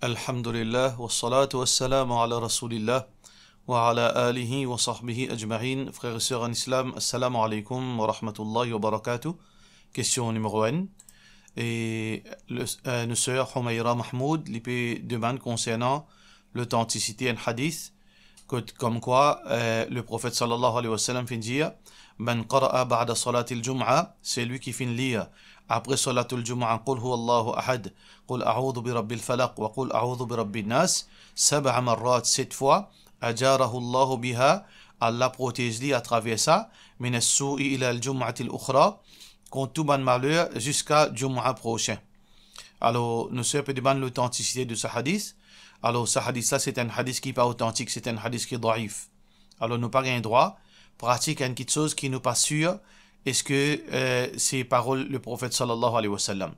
Alhamdulillah, wa salatu wa salam ala rasulillah, wa ala alihi wa sahbihi ajma'in. Frères et sœurs en islam, assalamu alaikum wa rahmatullahi wa barakatuh. Question numéro 1. Et nos sœurs Humayra Mahmoud lui demande concernant l'authenticité en hadith, comme quoi le prophète sallallahu alayhi wa sallam fait dire Man qara'a ba'da salatil jum'a, c'est lui qui finit lire après salatul jum'a qul huwa Allahu ahad, qul a'udhu bi rabbil falaq wa qul a'udhu bi rabbin nas, sab'a marrat, 7 fois, ajarahu Allahu biha, Allah protège lui à travers ça, min as-su'i ila al-jum'ati al-ukhra, contre tout ban malheur jusqu'à jum'a prochain. Alors, nous sommes peu demandent l'authenticité de ce hadith. Alors, ce hadith-là, c'est un hadith qui n'est pas authentique, c'est un hadith qui est daif. Alors, nous n'avons pas un droit, pratique une petite chose qui n'est pas sûre, est-ce que c'est parole le prophète sallallahu alayhi wa sallam.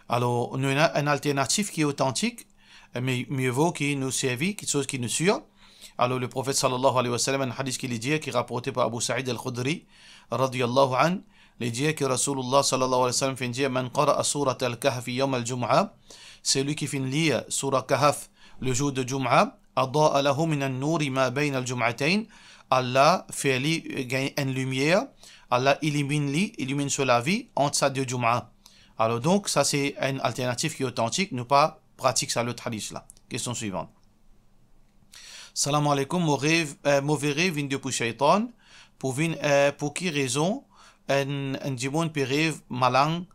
Alors, nous avons une alternative qui est authentique, mais mieux vaut qu'il nous serve, quelque chose qui nous sûre. Alors, le prophète sallallahu alayhi wa sallam, un hadith qui est rapporté par Abu Sa'id al-Khudri, radiyallahu an, il dit que Rasulullah sallallahu alayhi wa sallam fait dire Man qara'a surat al-Kahf yawm al-Jum'a, c'est lui qui finit lire surat Kahf le jour de Jum'a, Adda'a lahu min an-nuri ma bayna al-Jum'atayn, Allah fait lui gagner une lumière, Allah illumine sur la vie entre sa deux Jum'a. Alors donc, ça c'est une alternative qui est authentique, nous pas pratique ça l'autre hadith là. Question suivante. Salam alaikum, mauvais rêve vient depuis shaitan, pour qui raison un djibon peut rêve malang,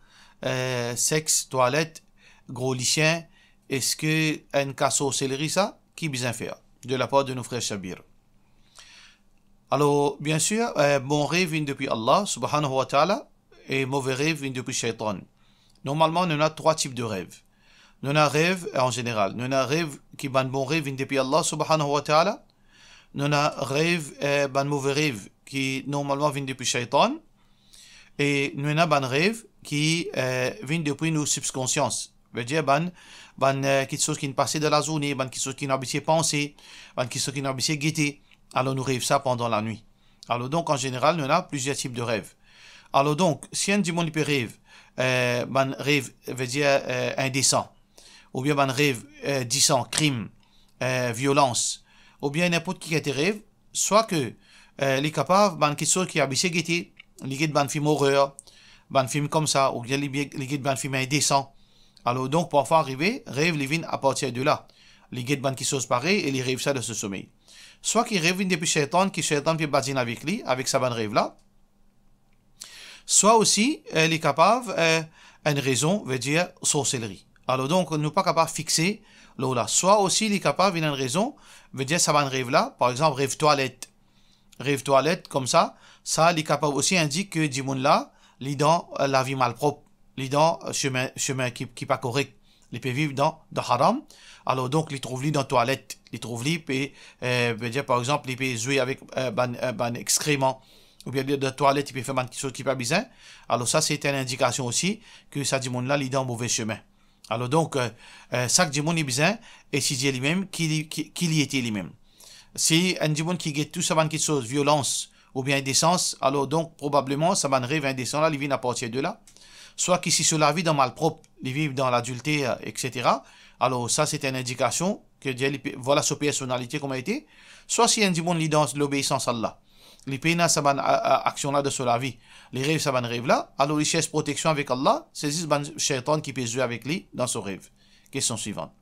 sexe, toilette, gros lycéen, est-ce que un cas sorcellerie ça, qui bien faire, de la part de nos frères Shabir. Alors, bien sûr, bon rêve vient depuis Allah, subhanahu wa ta'ala, et mauvais rêve vient depuis shaitan. Normalement, on a 3 types de rêves. On a rêve, en général, on a rêve qui ban bon rêve vient depuis Allah, subhanahu wa ta'ala. On a rêve, ban mauvais rêve qui normalement vient depuis shaitan. Et nous avons un rêve qui vient depuis nos subconsciences. Ça veut dire quelque chose qui est passé de la journée, quelque chose qui n'a pas pensé, quelque chose qui n'a pas guetté. Alors nous rêvons ça pendant la nuit. Alors donc en général, nous avons plusieurs types de rêves. Alors donc, si un démon peut rêve, rêve veut dire indécent, ou bien rêve disant crime, violence, ou bien n'importe qui te rêve, soit que les capables, quelque chose qui a bien guetté, les guides ban film horreur, ban film comme ça, ou bien les guides ban film indécent. Alors donc, parfois arriver, rêve les vignes à partir de là. Les guides ban qui chose pareil et les rêves ça de ce sommeil. Soit qui rêve depuis shaitan, qui shaitan peut badiner avec lui, avec sa ban rêve là. Soit aussi, les capables, une raison veut dire sorcellerie. Alors donc, nous pas capable de fixer là. Soit aussi, les capables, une raison veut dire sa ban rêve là. Par exemple, rêve toilette. Rêve toilette, comme ça, les capables aussi indiquent que Dimoun là, les dents, la vie malpropre, les dents, chemin qui pas correct, les peut vivre dans haram. Alors donc, les trouvent dans toilette, les trouvent veut dire par exemple, les peut jouer avec ban excrément, ou bien de toilette, il peut faire quelque chose qui pas bizarre. Alors ça, c'est une indication aussi que ça Dimoun là, les dents mauvais chemin. Alors donc, ça Dimoun est bizarre, et si dit lui-même, qu'il y était lui-même. Si un démon qui guette tout ça, quelque chose, violence ou bien indécence, alors donc probablement ça va rêve indécent là, il vient à partir de là. Soit qu'ici sur la vie dans malpropre, il vit dans l'adultère, etc. Alors ça c'est une indication que Dieu voilà sa personnalité comme a été. Soit si un démon lit dans l'obéissance à Allah, les pays ça va action là de sur la vie, les rêves ça va rêve là, alors il cherche protection avec Allah, c'est juste un shaitan qui peut jouer avec lui dans son rêve. Question suivante.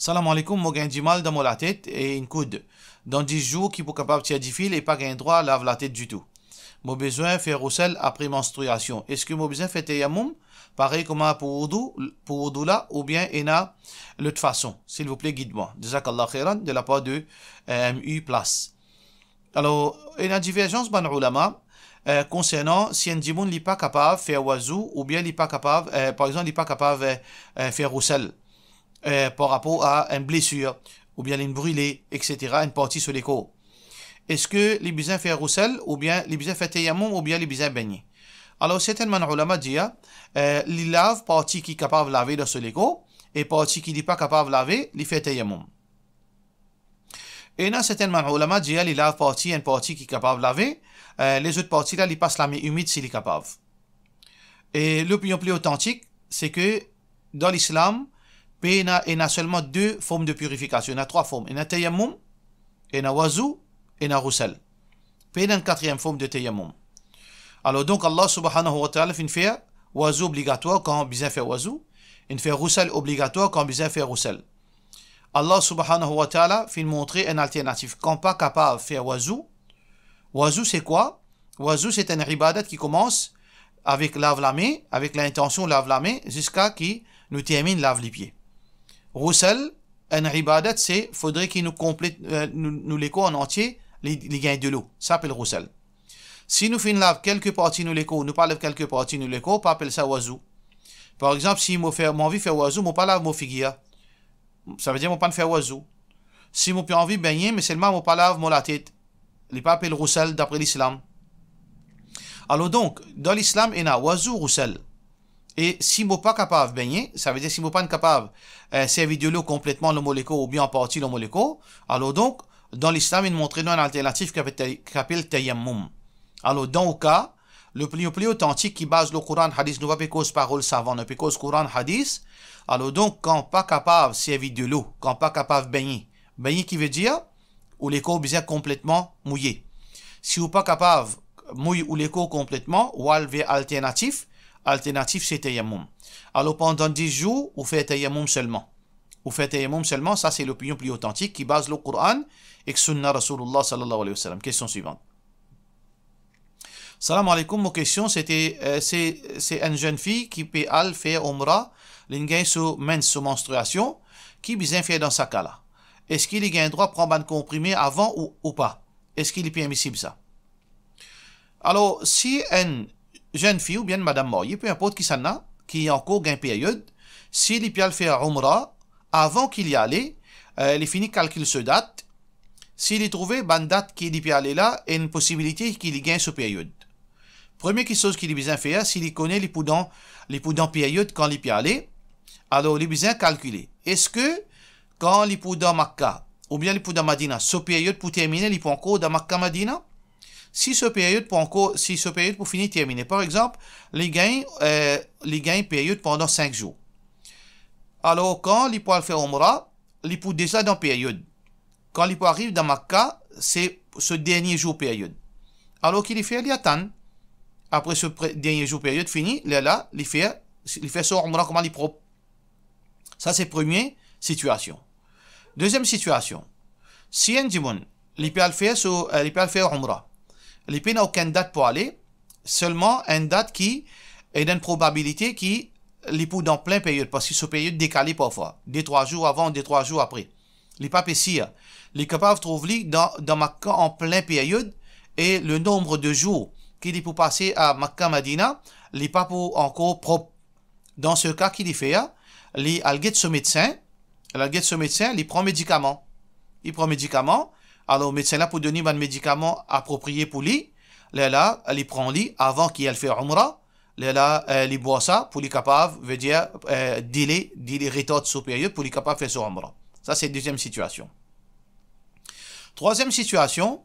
Salam alaikum, moi j'ai du mal dans la tête et une coude. Dans 10 jours, qui peut capable de tirer du fil et pas gain droit à laver la tête du tout. Moi besoin de faire roussel après menstruation. Est-ce que moi besoin de faire tayammum, pareil comme pour Wudu là, ou bien ena l'autre façon? S'il vous plaît, guide-moi. Jazakallah khairan, de la part de MU Place. Alors, il y a une divergence dans les ulama concernant si un djimoun n'est pas capable de faire wazou, ou bien il n'est pas capable, par exemple, il n'est pas capable de faire roussel. Par rapport à une blessure, ou bien une brûlée, etc., une partie sur les corps. Est-ce que les besoins faire roussel, ou bien les besoins faire tayammum, ou bien les besoins baigner? Alors, certainement, les ulama disent, les lave partie qui est capable de laver dans ce corps, et partie qui n'est pas capable de laver, les fait tayammum. Et dans certainement, les ulama disent, les lave partie, une partie qui est capable de laver, les autres parties là, ils passent la main humide s'il est capable. Et l'opinion plus authentique, c'est que dans l'islam, Puis il y a seulement deux formes de purification. Il y a trois formes. Il y a tayammum, il y a wazou, et il y a roussel. Puis il y a une quatrième forme de tayammum. Alors donc Allah subhanahu wa ta'ala fait wazou obligatoire quand on besoin faire wazou. Il fait roussel obligatoire quand on besoin faire roussel. Allah subhanahu wa ta'ala fait montrer une alternative. Quand pas capable de faire wazou, wazou c'est quoi? Wazou c'est un ibadat qui commence avec lave la main, avec l'intention lave la main, jusqu'à qui nous termine lave les pieds. Roussel, un ibadat c'est, faudrait qu'il nous complète, nous l'écho en entier, les gains de l'eau. Ça s'appelle roussel. Si nous faisons lave quelques parties nous l'écho, nous parlons quelques parties nous l'écho, pas appelle ça wazou. Par exemple, si moi envie de faire wazou, moi pas lave mon figuier. Ça veut dire que je ne peux pas faire wazou. Si je peux envie de baigner, mais seulement je ne peux pas laver la tête. Il n'est pas appelé roussel d'après l'islam. Alors donc, dans l'islam, il y a wazou, roussel. Et si je ne suis pas capable de baigner, ça veut dire que si je ne suis pas capable de servir de l'eau complètement le moléco ou bien en partie le moléco, alors donc, dans l'islam, il montre une alternative qui s'appelle tayammum. Alors dans le cas, le plus authentique qui base le Coran, hadith, nous va pas cause parole savant, nous pas cause Coran, hadith. Alors donc, quand pas capable de servir de l'eau, quand pas capable de baigner, baigner qui veut dire, ou les corps bien complètement mouillés. Si vous pas capable de mouiller ou les corps complètement, ou alver alternatif c'est tayammum. Alors pendant 10 jours, vous faites tayammum seulement. Vous faites tayammum seulement, ça c'est l'opinion plus authentique qui base le Coran et que sunna Rasulullah sallallahu alayhi wa sallam. Question suivante. Salam alaikum, ma question c'était, c'est une jeune fille qui peut aller faire Umrah, l'ingénie sous menstruation, qui besoin faire dans sa cas là. Est-ce qu'il a un droit de prendre un comprimé avant ou pas? Est-ce qu'il est permissible ça? Alors, si une jeune fille ou bien madame mariée, peu importe qui s'en a, qui est encore une période, s'il peut faire Umrah, avant qu'il y allait, il finit calculer ce date. S'il est trouvé une date qu'il peut aller là, et une possibilité qu'il gagne ce période. Première chose qu'il a besoin de faire, s'il connaît les poudons période quand il peut aller, alors il a besoin de calculer. Est-ce que quand il peut dans Makkah ou bien il peut dans Madina, ce période pour terminer, il peut encore dans Makkah Madina? Si ce période pour finir terminer, par exemple, il gagne période pendant 5 jours. Alors quand il peut faire Umrah, il peut déjà dans période. Quand il peut arriver dans Makkah, c'est ce dernier jour période. Alors qu'il fait, il attend. Après ce dernier jour période fini, il fait son Umrah comme il est propre. Ça, c'est la première situation. Deuxième situation. Si un djimoun, il peut faire Umrah. Il n'a aucune date pour aller, seulement une date qui est une probabilité qui il peut dans plein période, parce que ce période décalé parfois, des 3 jours avant, des 3 jours après. Il n'est pas précis. Il est capable de trouver dans Makkah en plein période et le nombre de jours qu'il peut passer à Makkah Madina, il n'est pas encore propre. Dans ce cas qu'il fait, il guette ce médecin, il prend médicament. Alors le médecin là pour donner un médicament approprié pour lui, il prend lui avant qu'il fait Umrah, il boit ça pour lui capable, veut dire délai retard supérieur pour lui capable de faire son Umrah. Ça c'est la deuxième situation. Troisième situation,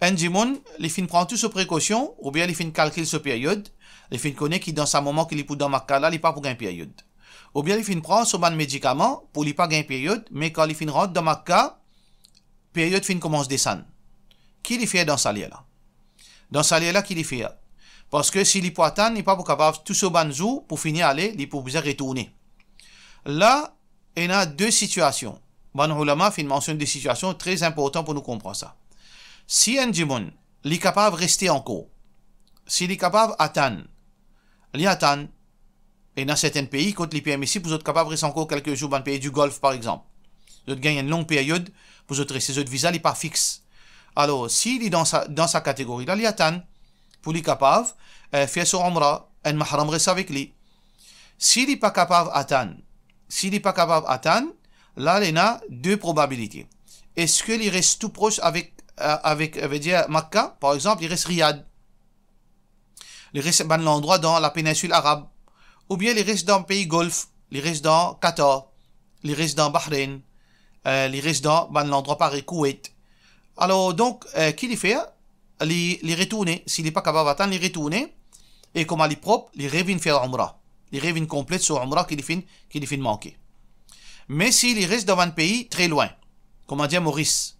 un djimoun, il fin prend toutes ses précautions, ou bien il fin calcule sa période, il fin connaît qu'il dans ce moment qu'il est pour dans Makkah là, il n'est pas pour une période. Ou bien il fin prend son médicament pour lui pas gagner période, mais quand il fin rentre dans Makkah, période fin commence à descendre. Qui il fait dans sa lieu là? Dans sa lieu là, qui il fait? Parce que s'il peut attendre, il n'est pas capable tout ce banzou pour finir aller, il peut bien retourner. Là, il y a deux situations. Ban ulama fin mentionne des situations très importantes pour nous comprendre ça. Si un djimoun, il est capable de rester encore, s'il est capable d'attendre, il attend, et dans certains pays, quand les permissibles, vous êtes capable de rester encore quelques jours dans le pays du Golfe, par exemple. Vous gagnez une longue période, vous êtes resté, votre visa n'est pas fixe. Alors, s'il est dans sa catégorie, là, il attend, pour lui capable, faire son Umrah, un mahram reste avec lui. S'il n'est pas capable d'attendre, là, il y a deux probabilités. Est-ce qu'il reste tout proche avec veut dire Makkah, par exemple, il reste Riyad. Il reste dans l'endroit dans la péninsule arabe. Ou bien il reste dans le pays Golfe. Il reste dans Qatar. Il reste dans Bahreïn. Il reste dans l'endroit pareil, Koweït. Alors, donc, qu'il fait? Il retourne. S'il n'est pas capable d'attendre, il retourne. Et comme il est propre, il revient faire Umrah. Il revient complète sur Umrah qu'il finit manquer. Mais s'il reste dans un pays très loin, comme on dit Maurice,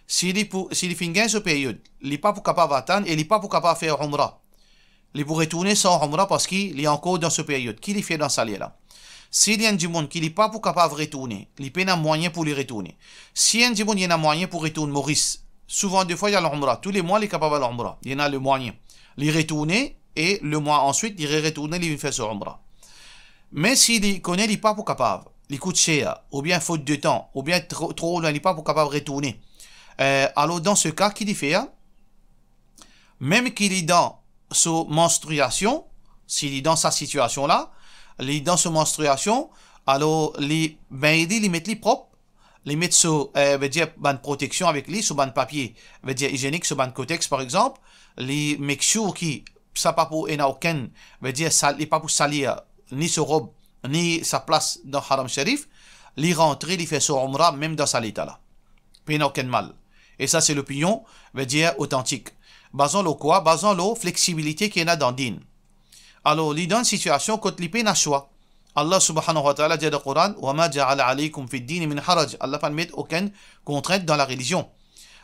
s'il fait gain ce période, il n'est pas pour capable d'attendre et il n'est pas pour capable de faire Umrah. Il pour retourner sans Umrah parce qu'il est encore dans ce période. Qui il fait dans sa là? S'il y a un monde qui n'est pas pour capable de retourner, il peut y a moyen pour lui retourner. Si un monde il y a un moyen pour retourner Maurice, souvent des fois il y a l'Umrah. Tous les mois il est capable de l'Umrah. Il y en a le moyen. Il retourner et le mois ensuite il retourner, il fait son Umrah. Mais s'il connaît, il n'est pas pour capable. Il coûte cher, ou bien faute de temps, ou bien trop loin, il n'est pas pour capable de retourner. Alors dans ce cas, qu'il fait, même qu'il est dans sa menstruation, s'il est dans sa situation là, il est dans sa menstruation, alors il met les propre, il met sur une protection avec lui, sur un papier, veut dire hygiénique, sur un cotex par exemple, il make sure qu'il ça pas pour aucun, veut dire il pas pour salir ni sa robe ni sa place dans Haram Sharif, il rentre, il fait son Umrah même dans sa état là, il n'y a aucun mal. Et ça c'est l'opinion, veut dire authentique. Basons-le quoi? Basons-le flexibilité qu'il y a dans le din. Alors, il y a une situation quand il y a un choix. Allah subhanahu wa ta'ala dit dans le Coran, وَمَا جَعَلَ عَلَيْكُمْ فِي الدِّينِ مِنْ حَرَجٍ. Allah ne met aucune contrainte dans la religion.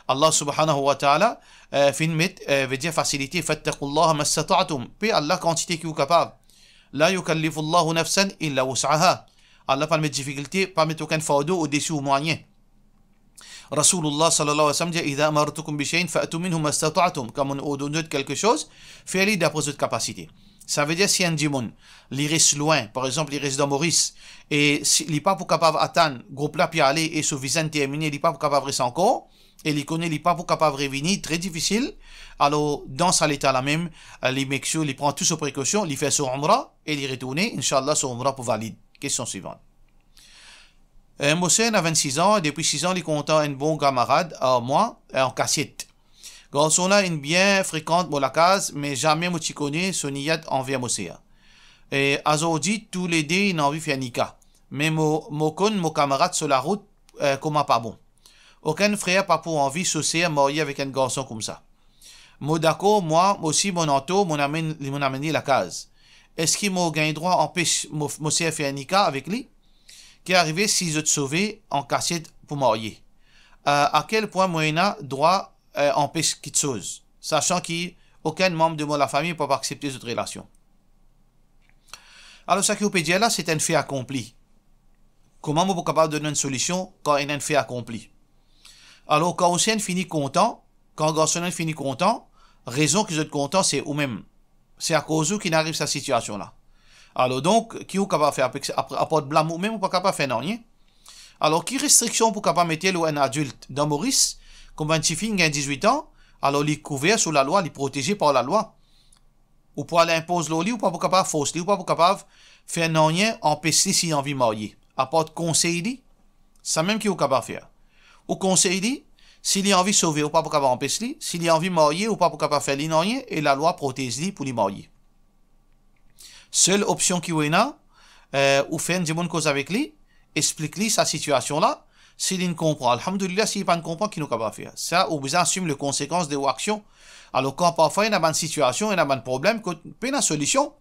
Allah subhanahu wa ta'ala veut dire facilité. فَاتَّقُوا اللَّهَ مَا اسْتَطَعْتُمْ. Puis Allah quantité qui est capable. لَا يُكَلِّفُ اللَّهُ نَفْسًا إِلَّا وُسْعَهَا. Allah pas met difficulté, pas met aucun fardeau au-dessus ou moyen. Rasulullah sallallahu alayhi wa sallam dit إِذَا أَمَرْتُكُمْ بِشَيْءٍ فَأْتُوا مِنْهُ مَا اسْتَطَعْتُمْ. Comme on ordonne de quelque chose, faites-le d'après votre capacité. Ça veut dire si un démon, il reste loin, par exemple, il reste dans Maurice, et il n'est pas pour capable d'attendre, groupe là, puis aller, et ce visa terminé, il n'est pas pour capable de rester encore, et il connaît, il n'est pas pour capable de revenir, très difficile, alors, dans cet état-là même, il make sure, il prend toutes ses précautions, il fait son Umrah, et il retourne, Inch'Allah, son Umrah pour valide. Question suivante. Moussen a 26 ans, et depuis 6 ans, il compte un bon camarade, à moi, en cassette. Garçon là, une bien fréquente pour la case, mais jamais moi tu connais son niyat envers Moussa. Et aujourd'hui, tous les deux, ils ont envie de faire nika. Mais mon camarade sur la route, comment pas bon. Aucun frère pas pour envie de se marier avec un garçon comme ça. Moi d'accord, moi aussi, mon entour, mon amené la case. Est-ce qu'il m'a gagné droit empêche Moussa faire nika avec lui? Qui est arrivé si je te sauvé en cassette pour marier? À quel point moi j'ai droit empêche quelque chose, sachant qu'aucun membre de la famille ne peut pas accepter cette relation. Alors, ça qui peut dire là, c'est un fait accompli. Comment on peut capable de donner une solution quand il y a un fait accompli? Alors, quand on finit content, quand un garçon finit content, raison que vous êtes content, c'est vous-même. C'est à cause où qu'il arrive cette situation-là. Alors, donc, qui est capable de faire à part de blâme ou même, on ne peut pas faire rien. Alors, qui restriction pour capable mettre un adulte dans Maurice? Comme un petit fille qui a 18 ans, alors il est couvert sous la loi, il est protégé par la loi. Ou pour l'imposer l'oli, ou pas pour capable forcer, ou pas pour capable faire rien, empêcher s'il a envie de marier. À part de conseiller, c'est même qu'il est capable de faire. Ou conseiller, s'il a envie de sauver, ou pas pour capable empêcher, s'il a envie de marier, ou pas pour capable faire rien, et la loi protège lui pour lui marier. Seule option qu'il y a, ou faire une bonne cause avec lui, explique-lui sa situation là. S'il ne comprend, alhamdoulilah, s'il ne comprend, qu'il n'est pas capable de faire. Ça, ou vous assume les conséquences de vos actions. Alors, quand parfois il y a une situation, il y a un problème, il y a une solution.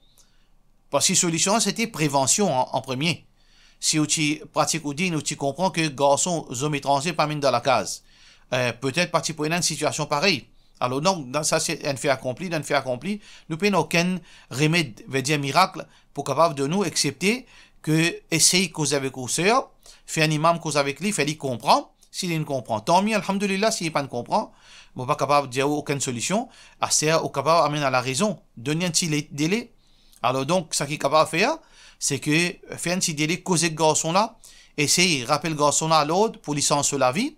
Parce que la solution, c'était prévention en premier. Si tu pratiques ou dis, tu comprends que garçons, hommes étrangers, pas mis dans la case. Peut-être pas tu peux une situation pareille. Alors, donc, ça, c'est un fait accompli, nous n'avons aucun remède, veut dire miracle, pour capable de nous accepter que essaye cause avec vos sœurs, fait un imam cause avec lui, fait lui comprendre. S'il ne comprend, tant mieux, alhamdoulilah, s'il ne comprend, bon, pas capable de dire aucune solution, c'est capable d'amener à la raison, donner un petit délai. Alors donc, ce qu'il est capable de faire, c'est que faire un petit délai, causer le garçon là, essayer, rappeler le garçon là à l'autre pour lui sentir la vie,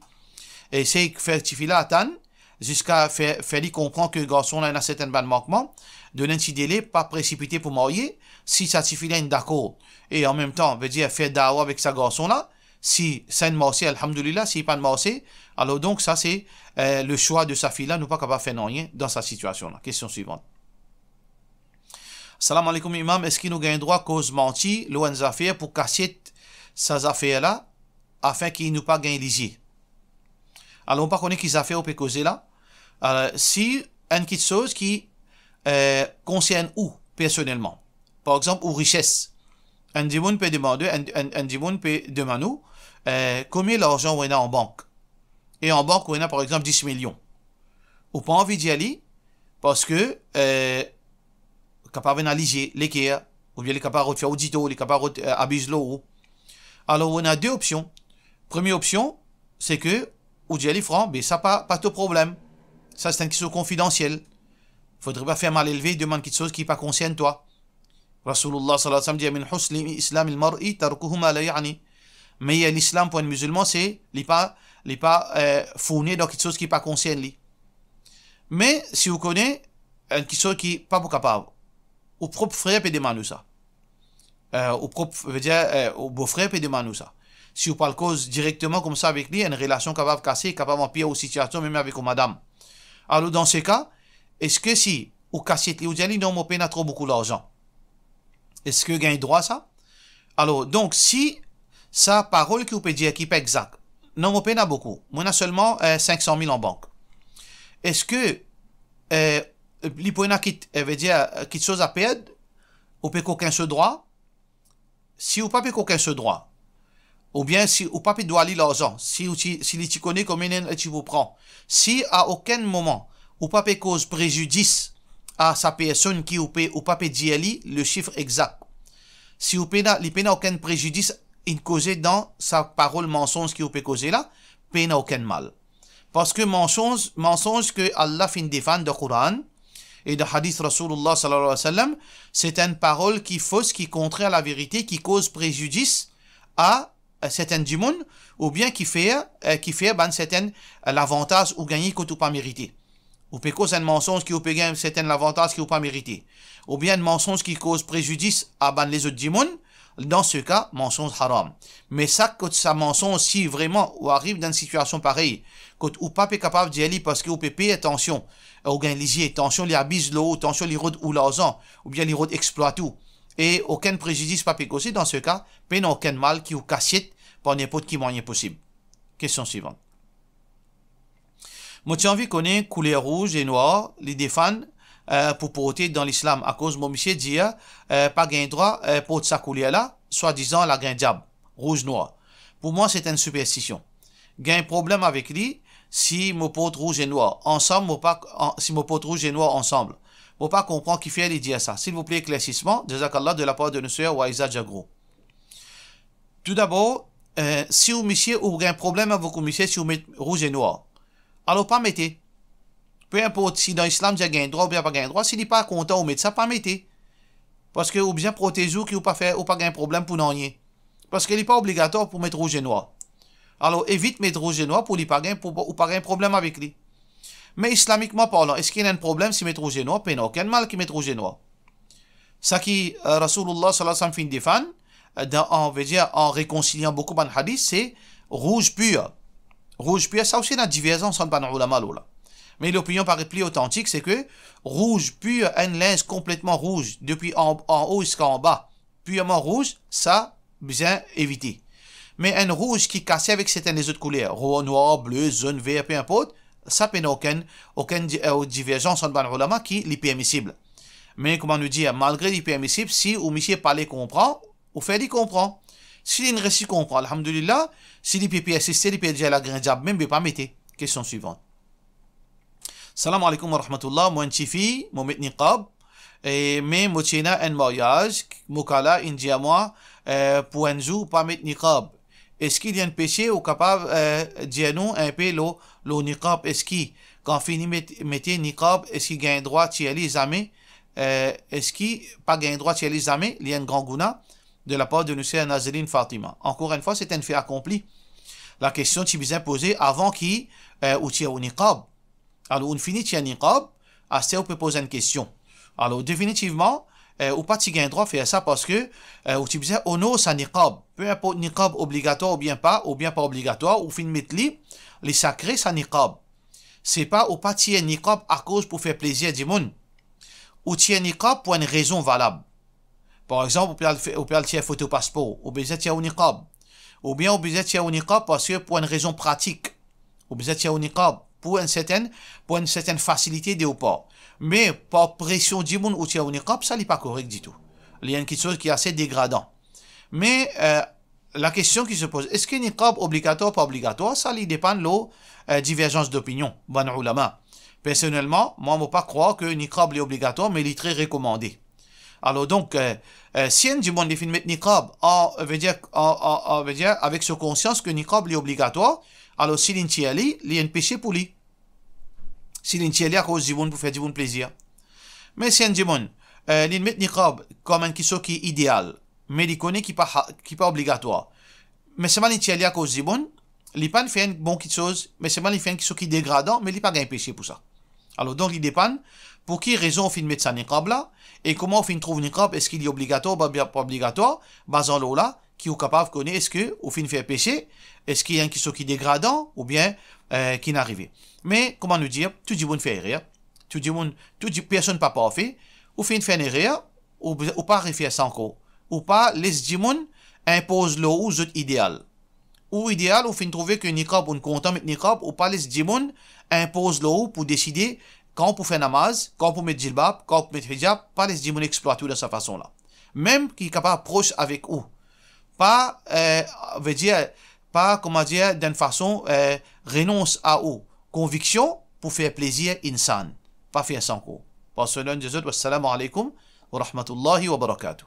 essayer de faire petit là attendre, jusqu'à faire lui comprendre que le garçon là a un certain manquement, donner un petit délai, pas précipiter pour marier, si ça suffit là, d'accord, et en même temps, veut dire faire dawa avec sa garçon là, si c'est une marché, alhamdoulilah, si pas de marché, alors donc ça c'est le choix de sa fille là, nous pas capable de faire rien dans sa situation là. Question suivante. Salam alaikum imam, est-ce qu'il nous gagne droit cause menti, loin des affaires pour casser ces affaires là, afin qu'il nous pas gagne lisier? Alors on pas connaît qu'ils affaires au peut causer là. Si une petite chose qui concerne où personnellement, par exemple ou richesse, un dimoun peut demander, un dimoun peut demander combien l'argent on a en banque. Et en banque, on a par exemple 10 millions. Ou pas envie d'y aller parce que capable d'analyser l'équerre, ou bien les capables de faire audito, les capables d'abus l'eau. Alors, on a deux options. Première option, c'est que, ou d'y aller franc, mais ça pas de problème. Ça, c'est une question confidentielle. Faudrait pas faire mal élevé, demande quelque chose qui ne pas concerne toi. Rasulullah sallallahu alayhi wa sallam dit, min husli islam il mar'i tarkuhu ma la ya'ni. Mais l'islam pour un musulman, c'est, il n'est pas fourni dans quelque chose qui ne pas concerne lui. Mais, si vous connaissez, quelque chose qui n'est pas capable, au propre frère peut demander ça. Au propre, veut dire, au beau-frère peut demander ça. Si vous parlez cause directement comme ça avec lui, une relation capable de casser, capable d'empirer aux situations, même avec madame. Alors, dans ce cas, est-ce que si, ou cassez ou diali, non, mon père n'a trop beaucoup d'argent. Est-ce que vous avez droit à ça? Alors, donc, si, sa parole qui vous peut dire, qui est exact, non, mon père n'a beaucoup. Moi, on a seulement 500 000 en banque. Est-ce que, l'hypothèse qui veut dire quelque chose à perdre, ou peut qu'aucun ce droit? Si ou pas peut qu'aucun ce droit, ou bien si ou pas peut doit aller l'argent, si tu connais combien tu vous prends, si à aucun moment ou pas peut cause préjudice à sa personne qui ou pas peut dire le chiffre exact, si ou peut n'a aucun préjudice in causé dans sa parole mensonge qui ou peut causer là, peut n'a aucun mal, parce que mensonge que Allah fin défend de Coran et de hadith Rasulullah sallallahu alayhi wa sallam, c'est une parole qui fausse, qui est contraire à la vérité, qui cause préjudice à certains du monde, ou bien qui fait certain l'avantage ou gagner que tu pas mérité. Ou peut cause un mensonge qui peut gagner certain l'avantage qui ou pas mérité. Ou bien un mensonge qui cause préjudice à les autres du monde, dans ce cas, mensonge haram. Mais ça, quand ça mensonge, si vraiment, ou arrive dans une situation pareille, quand ou pas est capable d'y aller parce que ou peut payer attention, ou gagne lisier, attention, les abus l'eau, attention, les routes ou l'argent, ou bien les routes exploitent tout, et aucun préjudice pas peut causer, dans ce cas, peine aucun mal qui ou cassette par n'importe qui moyen possible. Question suivante. Moi, j'ai envie de connaître couleur rouge et noir, les défendre, pour porter dans l'islam, à cause mon monsieur dit, pas gain droit, pour sa couleur là, soi-disant la gain diable, rouge noir. Pour moi, c'est une superstition. Gain problème avec lui, si mon porte rouge et noir, ensemble, si mon porte rouge et noir ensemble. Faut pas comprendre qui fait les dire ça. S'il vous plaît, éclaircissement, Jazakallah de la part de nos sœurs Waiza Jagro. Tout d'abord, si vous monsieur, ou un problème avec vous monsieur, si vous mettez rouge et noir, alors pas mettez. Peu importe si dans l'islam, il y a un droit ou bien pas un droit, s'il n'est pas content, vous mettez ça, pas mettez. Parce que vous bien protéger qui ou pas faire, ou pas un problème pour n'en rien. Parce qu'il n'est pas obligatoire pour mettre rouge et noir. Alors évite mettre rouge et noir pour lui pas un problème avec lui. Mais islamiquement parlant, est-ce qu'il y a un problème si mettre rouge et noir? Il n'y a aucun mal qui met rouge et noir. Ça qui Rasulullah sallallahu alayhi wa sallam fin défend, on veut dire en réconciliant beaucoup de hadiths, c'est rouge pur. Rouge pur, ça aussi il y a divergence entre les ulama là. Mais l'opinion paraît plus authentique, c'est que rouge pur, un linge complètement rouge, depuis en haut jusqu'en bas, purement rouge, ça, bien éviter. Mais un rouge qui casse avec certaines autres couleurs, noir, bleu, jaune, vert, peu importe, ça n'a aucune divergence entre les ulama qui est permissible. Mais comment nous dire, malgré les permissibles, si ou monsieur parler comprend, ou fait il comprend. Si il ne réussit comprend, alhamdulillah, si il peut assister, il peut dire la grande job, même pas mettre. Question suivante. Salam alaikum wa rahmatullah, moi une fille, moi met niqab, mais moi tiens un mariage, mukala india moi pour un jour pas mettre niqab. Est-ce qu'il y a un péché ou capable dire nous un peu le niqab? Est-ce qu'il quand fini mettre niqab, est-ce qu'il gagne droit d'y aller jamais? Est-ce qu'il pas gagne droit d'y aller jamais? Il y a un grand gouna de la part de Nusayr Nazarine Fatima. Encore une fois, c'est un fait accompli. La question est bien posée avant qu'il ou tire au niqab. Alors, on finit tire niqab, à ce on peut poser une question. Alors, définitivement, ou pas tu gain droit à faire ça parce que ou tu disais ono sa niqab, peu importe niqab obligatoire ou bien pas obligatoire, ou fin mettre les sacrés sa niqab. C'est pas ou pas tirer niqab à cause pour faire plaisir du monde. Ou tirer niqab pour une raison valable. Par exemple, on peut tirer photo passeport, ou bien tirer au niqab. Ou bien on peut tirer au niqab parce que pour une raison pratique. Ou bien tirer au niqab pour une certaine facilité de ou pas. Mais par pression du monde ou tirer au niqab, ça n'est pas correct du tout. Il y a quelque chose qui est assez dégradant. Mais la question qui se pose, est-ce que niqab obligatoire ou pas obligatoire, ça lui dépend de la divergence d'opinion, ban ulama. Personnellement, moi, je ne peux pas croire que niqab est obligatoire, mais il est très recommandé. Alors donc, si on dit bon, il faut mettre niqab, veut dire avec ce conscience que niqab est obligatoire, alors si l'intiali, il y a un péché pour lui. Si l'intiali à cause du bon pour faire du bon plaisir. Mais si on dit bon, il met niqab comme un chose qui est idéal, mais il connaît qui n'est pas obligatoire. Mais c'est mal l'intiali à cause du bon, il n'est pas fait une bonne chose, mais c'est mal il fait une chose qui est dégradant, mais il n'est pas un péché pour ça. Alors donc, il dépend pour qui raison on finit mettre sa niqab là, et comment on finit trouve niqab, est-ce qu'il est obligatoire ou pas obligatoire, basant l'eau là, qui est capable de connaître est-ce que on finit faire péché, est-ce qu'il y a une chose qui est dégradant, ou bien qui n'est arrivé. Mais, comment nous dire, tout le monde fait erreur, tout personne pas parfait, ou finit faire une erreur, ou pas refaire ça encore, ou pas laisse le monde impose l'eau aux autres idéal. Ou idéal, ou finit trouver que niqab, on content mettre niqab, ou pas laisse le monde impose l'eau pour décider quand on faire namaz, quand on mettre djilbab, quand on mettre hijab, pas les démons exploiter de cette façon-là. Même qui est capable proche avec eux. Pas, veut dire, pas, comment dire, d'une façon, renonce à eux. Conviction pour faire plaisir insan. Pas faire sans quoi. Parce que l'un des autres, wassalamu alaikum wa rahmatullahi wa barakatuh.